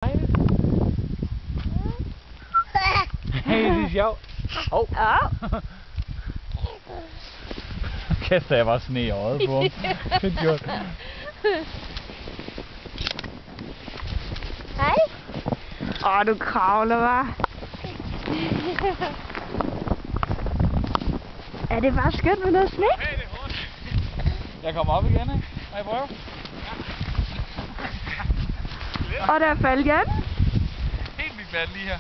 Hey, det er sjovt. Hov. Kaster jeg bare sne i øjet på ham. Fedt gjort. Hej. Du kravler, hva'? Er det bare skønt med noget sne? Hey, det er hårdt. Jeg kommer op igen, ikke? Må jeg prøve? Og der faldt igen. Helt vildt glat lige her.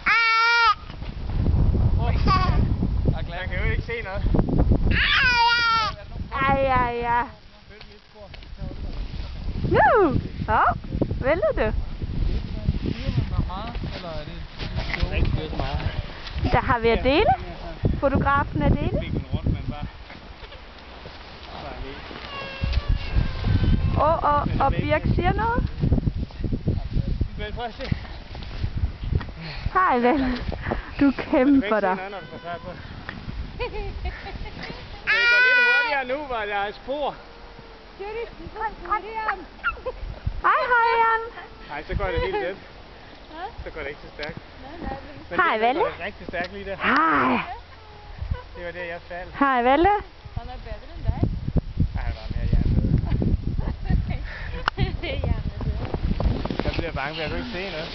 Jeg kan jo ikke se noget. Ej. Nu! Vælter du? Der har vi Adele. Fotografen Adele. Og Birk siger noget. Hej vel. Du kæmper dig. Det går lidt hurtigere nu, hvor der er spor. Hej Jan. Nej, så går det helt let. Så går det ikke så stærkt. Hej Valle. Det går rigtig stærkt lige der. Hej. Det var det, jeg faldt. Hej Valle. Han er bedre end dig. Nej, han var mere hjernet. Jeg bliver bange, for jeg kan ikke se noget.